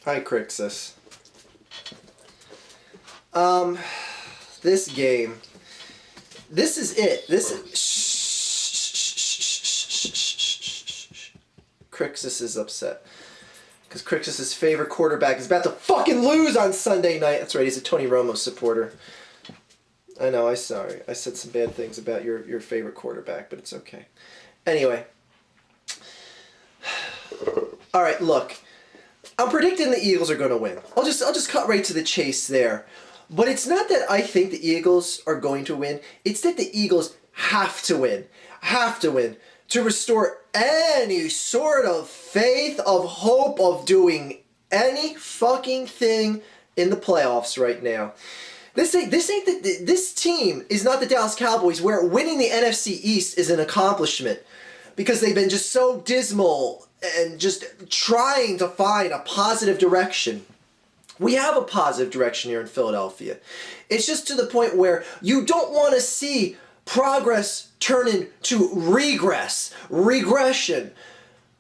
Hi, Crixus. This game. This is it. This is... Crixus is upset. Because Crixus' favorite quarterback is about to fucking lose on Sunday night. That's right, he's a Tony Romo supporter. I know, I'm sorry. I said some bad things about your favorite quarterback, but it's okay. Anyway. Alright, look. I'm predicting the Eagles are going to win. I'll just cut right to the chase there. But it's not that I think the Eagles are going to win. It's that the Eagles have to win. Have to win. To restore any sort of faith, of hope, of doing any fucking thing in the playoffs right now. This team is not the Dallas Cowboys, where winning the NFC East is an accomplishment. Because they've been just so dismal and just trying to find a positive direction. We have a positive direction here in Philadelphia. It's just to the point where you don't want to see progress turn into regression.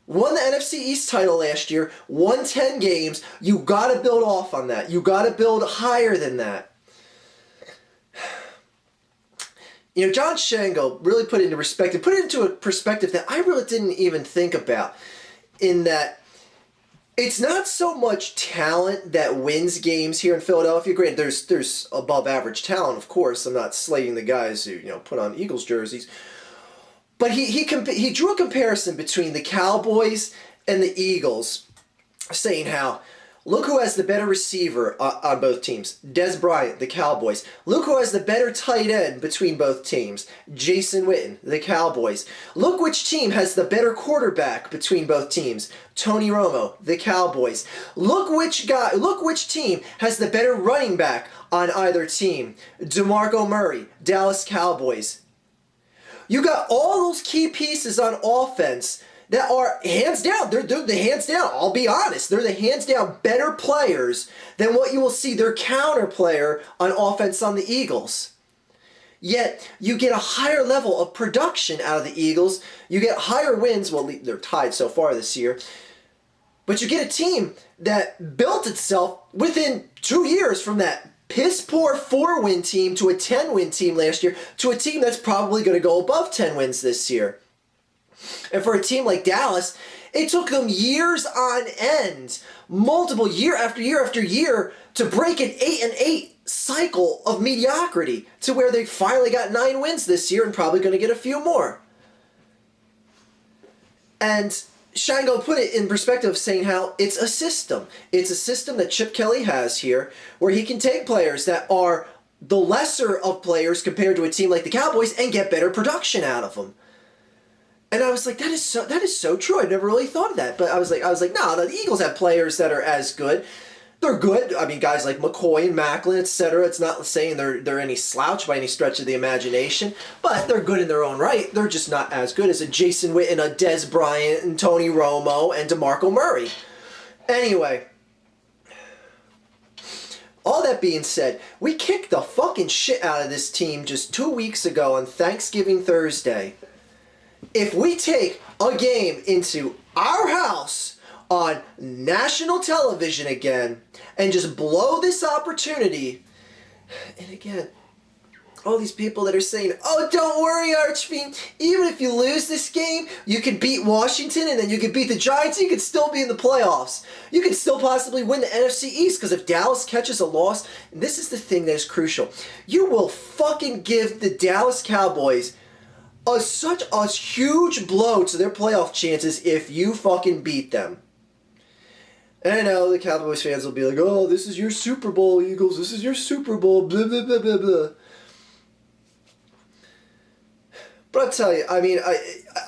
Won the NFC East title last year, won 10 games. You got to build off on that. You got to build higher than that. You know, John Shango really put it into a perspective that I really didn't even think about, in that it's not so much talent that wins games here in Philadelphia. Granted, there's above average talent, of course. I'm not slating the guys who, put on Eagles jerseys. But he drew a comparison between the Cowboys and the Eagles, saying how, look who has the better receiver on both teams. Dez Bryant, the Cowboys. Look who has the better tight end between both teams. Jason Witten, the Cowboys. Look which team has the better quarterback between both teams. Tony Romo, the Cowboys. Look which team has the better running back on either team. DeMarco Murray, Dallas Cowboys. You got all those key pieces on offense that are hands down. They're the hands down. I'll be honest. They're the hands down better players than what you will see their counter player on offense on the Eagles. Yet, you get a higher level of production out of the Eagles. You get higher wins. Well, they're tied so far this year. But you get a team that built itself within 2 years from that piss-poor 4-win team to a 10-win team last year to a team that's probably going to go above 10 wins this year. And for a team like Dallas, it took them years on end, multiple year after year after year, to break an 8-8 cycle of mediocrity to where they finally got 9 wins this year and probably going to get a few more. And Shango put it in perspective, saying how it's a system. It's a system that Chip Kelly has here, where he can take players that are the lesser of players compared to a team like the Cowboys and get better production out of them. And I was like, that is so true. I never really thought of that. But I was like, no, the Eagles have players that are as good. They're good. I mean, guys like McCoy and Macklin, etc. It's not saying they're any slouch by any stretch of the imagination, but they're good in their own right. They're just not as good as a Jason Witten, a Dez Bryant, and Tony Romo, and DeMarco Murray. Anyway, all that being said, we kicked the fucking shit out of this team just 2 weeks ago on Thanksgiving Thursday. If we take a game into our house on national television again and just blow this opportunity, and again, all these people that are saying, oh, don't worry, Archfiend, even if you lose this game, you can beat Washington and then you can beat the Giants, you could still be in the playoffs. You could still possibly win the NFC East, because if Dallas catches a loss, and this is the thing that is crucial, you will fucking give the Dallas Cowboys such a huge blow to their playoff chances if you fucking beat them. And I know the Cowboys fans will be like, oh, this is your Super Bowl, Eagles. This is your Super Bowl, blah, blah, blah, blah, blah. But I'll tell you, I mean,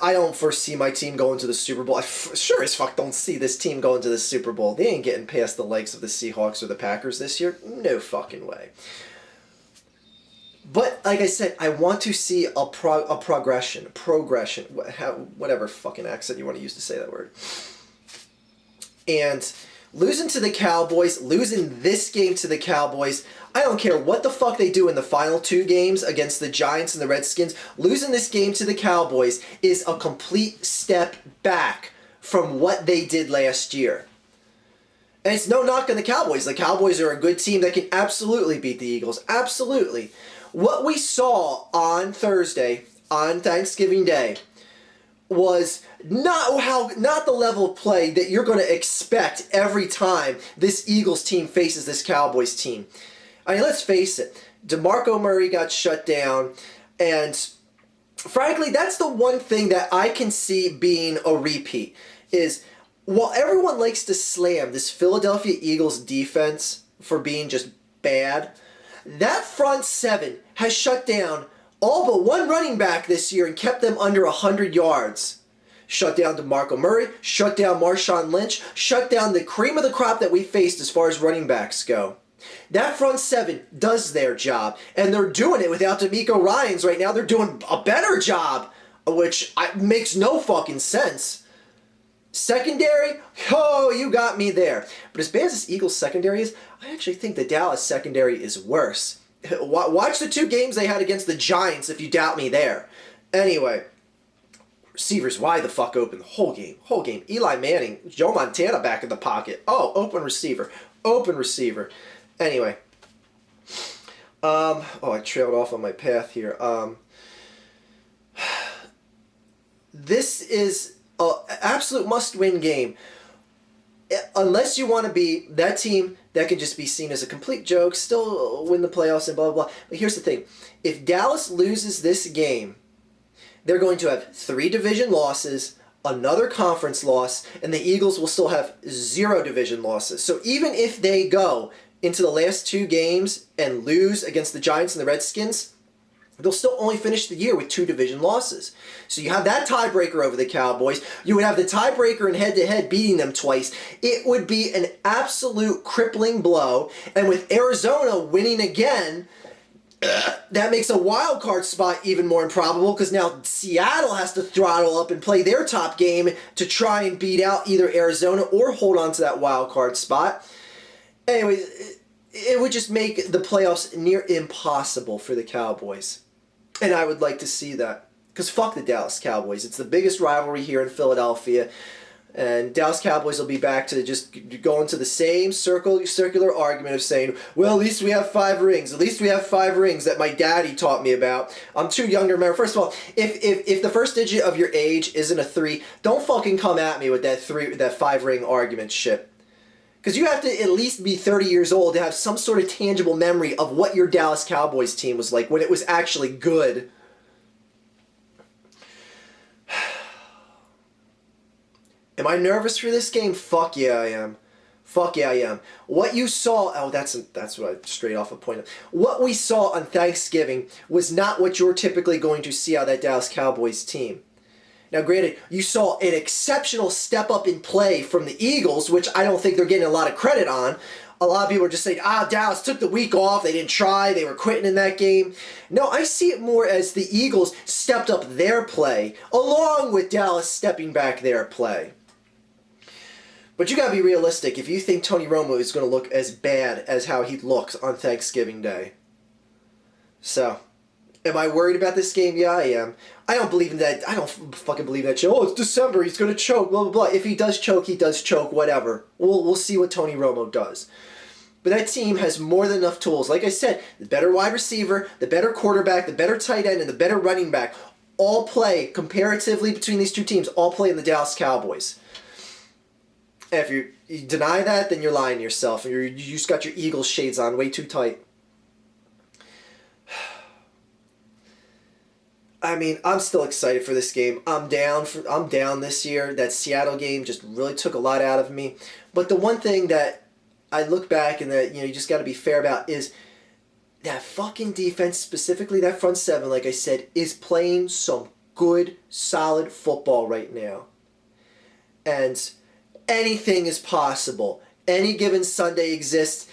I don't foresee my team going to the Super Bowl. I sure as fuck don't see this team going to the Super Bowl. They ain't getting past the likes of the Seahawks or the Packers this year. No fucking way. But, like I said, I want to see a progression, whatever fucking accent you want to use to say that word. And losing to the Cowboys, losing this game to the Cowboys, I don't care what the fuck they do in the final 2 games against the Giants and the Redskins, losing this game to the Cowboys is a complete step back from what they did last year. And it's no knock on the Cowboys. The Cowboys are a good team that can absolutely beat the Eagles. Absolutely. What we saw on Thursday, on Thanksgiving Day, was not the level of play that you're going to expect every time this Eagles team faces this Cowboys team. I mean, let's face it. DeMarco Murray got shut down, and frankly, that's the one thing that I can see being a repeat is while everyone likes to slam this Philadelphia Eagles defense for being just bad, that front seven has shut down all but one running back this year and kept them under 100 yards. Shut down DeMarco Murray, shut down Marshawn Lynch, shut down the cream of the crop that we faced as far as running backs go. That front seven does their job, and they're doing it without DeMeco Ryans right now. They're doing a better job, which makes no fucking sense. Secondary, oh, you got me there. But as bad as this Eagles secondary is, I actually think the Dallas secondary is worse. Watch the 2 games they had against the Giants if you doubt me there. Anyway, receivers wide the fuck open the whole game. Eli Manning, Joe Montana back in the pocket. Oh, open receiver. Anyway. I trailed off on my path here. This is an absolute must-win game. Unless you want to be that team that can just be seen as a complete joke, still win the playoffs and blah, blah, blah. But here's the thing. If Dallas loses this game, they're going to have 3 division losses, another conference loss, and the Eagles will still have 0 division losses. So even if they go into the last 2 games and lose against the Giants and the Redskins, they'll still only finish the year with 2 division losses. So you have that tiebreaker over the Cowboys. You would have the tiebreaker in head-to-head beating them twice. It would be an absolute crippling blow. And with Arizona winning again, that makes a wild card spot even more improbable because now Seattle has to throttle up and play their top game to try and beat out either Arizona or hold on to that wild card spot. Anyway, it would just make the playoffs near impossible for the Cowboys. And I would like to see that. Because fuck the Dallas Cowboys. It's the biggest rivalry here in Philadelphia. And Dallas Cowboys will be back to just go into the same circular argument of saying, well, at least we have 5 rings. At least we have 5 rings that my daddy taught me about. I'm too young to remember. First of all, if the first digit of your age isn't a 3, don't fucking come at me with that 5-ring argument shit. Because you have to at least be 30 years old to have some sort of tangible memory of what your Dallas Cowboys team was like when it was actually good. Am I nervous for this game? Fuck yeah, I am. What you saw... that's what I straight off a point of. What we saw on Thanksgiving was not what you're typically going to see out of that Dallas Cowboys team. Now, granted, you saw an exceptional step up in play from the Eagles, which I don't think they're getting a lot of credit on. A lot of people are just saying, Dallas took the week off, they didn't try, they were quitting in that game. No, I see it more as the Eagles stepped up their play, along with Dallas stepping back their play. But you gotta be realistic if you think Tony Romo is going to look as bad as how he looks on Thanksgiving Day. So... am I worried about this game? Yeah, I am. I don't believe in that. I don't fucking believe that shit. Oh, it's December. He's going to choke. Blah, blah, blah. If he does choke, he does choke. Whatever. We'll see what Tony Romo does. But that team has more than enough tools. Like I said, the better wide receiver, the better quarterback, the better tight end, and the better running back all play, comparatively between these 2 teams, all play in the Dallas Cowboys. And if you deny that, then you're lying to yourself. And you just got your Eagles shades on way too tight. I mean, I'm still excited for this game. I'm down this year. That Seattle game just really took a lot out of me. But the one thing that I look back and that you just got to be fair about is that fucking defense, specifically that front 7, like I said, is playing some good, solid football right now. And anything is possible. Any given Sunday exists.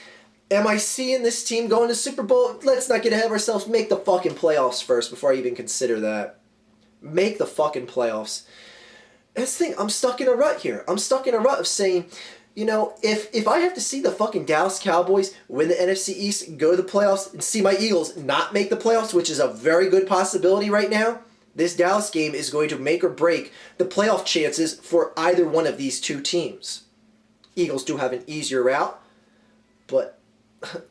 Am I seeing this team going to Super Bowl? Let's not get ahead of ourselves. Make the fucking playoffs first before I even consider that. Make the fucking playoffs. That's the thing. I'm stuck in a rut here. I'm stuck in a rut of saying, if I have to see the fucking Dallas Cowboys win the NFC East, go to the playoffs, and see my Eagles not make the playoffs, which is a very good possibility right now, this Dallas game is going to make or break the playoff chances for either one of these 2 teams. Eagles do have an easier route, but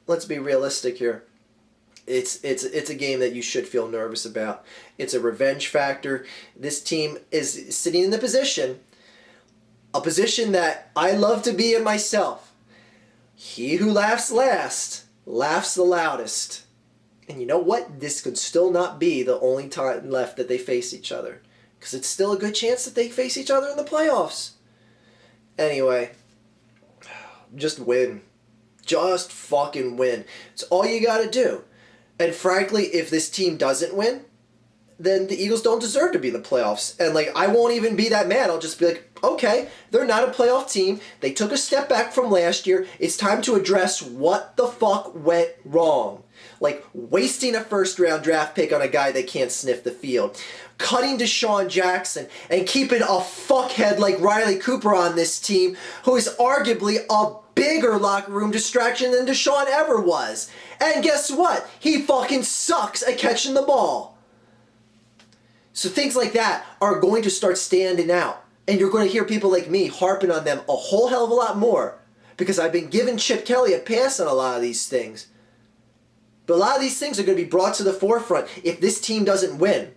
let's be realistic here. It's a game that you should feel nervous about. It's a revenge factor. This team is sitting in a position that I love to be in myself. He who laughs last laughs the loudest. And you know what? This could still not be the only time left that they face each other, because it's still a good chance that they face each other in the playoffs. Anyway, just win. Just fucking win. It's all you gotta do. And frankly, if this team doesn't win, then the Eagles don't deserve to be in the playoffs. And like, I won't even be that mad. I'll just be like, okay, they're not a playoff team. They took a step back from last year. It's time to address what the fuck went wrong. Like wasting a first-round draft pick on a guy that can't sniff the field. Cutting Deshaun Jackson and keeping a fuckhead like Riley Cooper on this team, who is arguably a bigger locker room distraction than Deshaun ever was. And guess what? He fucking sucks at catching the ball. So things like that are going to start standing out. And you're going to hear people like me harping on them a whole hell of a lot more, because I've been giving Chip Kelly a pass on a lot of these things. But a lot of these things are going to be brought to the forefront if this team doesn't win.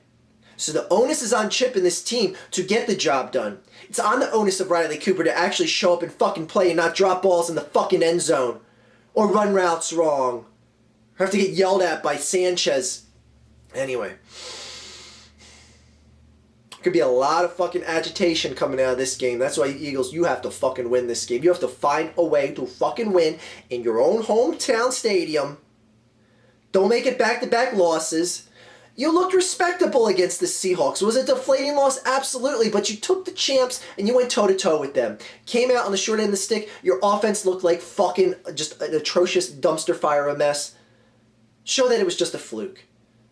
So the onus is on Chip and this team to get the job done. It's on the onus of Riley Cooper to actually show up and fucking play and not drop balls in the fucking end zone. Or run routes wrong. Or have to get yelled at by Sanchez. Anyway. Could be a lot of fucking agitation coming out of this game. That's why, Eagles, you have to fucking win this game. You have to find a way to fucking win in your own hometown stadium. Don't make it back-to-back losses. You looked respectable against the Seahawks. Was it a deflating loss? Absolutely. But you took the champs and you went toe-to-toe with them. Came out on the short end of the stick. Your offense looked like fucking just an atrocious dumpster fire of a mess. Show that it was just a fluke.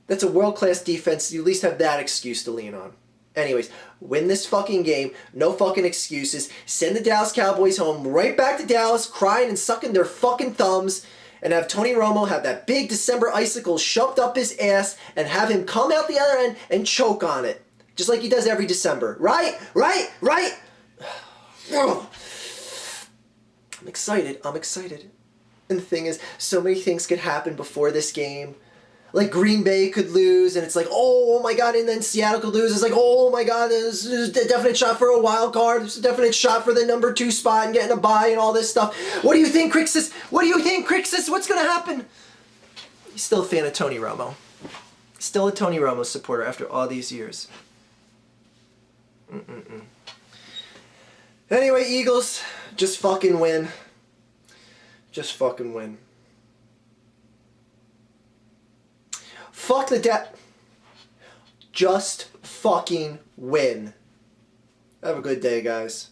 That's a world-class defense. You at least have that excuse to lean on. Anyways, win this fucking game. No fucking excuses. Send the Dallas Cowboys home, right back to Dallas, crying and sucking their fucking thumbs. And have Tony Romo have that big December icicle shoved up his ass and have him come out the other end and choke on it. Just like he does every December. Right? I'm excited. And the thing is, so many things could happen before this game. Like Green Bay could lose, and it's like, oh my god, and then Seattle could lose. It's like, oh my god, there's a definite shot for a wild card. There's a definite shot for the number 2 spot and getting a bye and all this stuff. What do you think, Crixus? What's going to happen? He's still a fan of Tony Romo. Still a Tony Romo supporter after all these years. Anyway, Eagles, just fucking win. Just fucking win. Fuck the debt. Just fucking win. Have a good day, guys.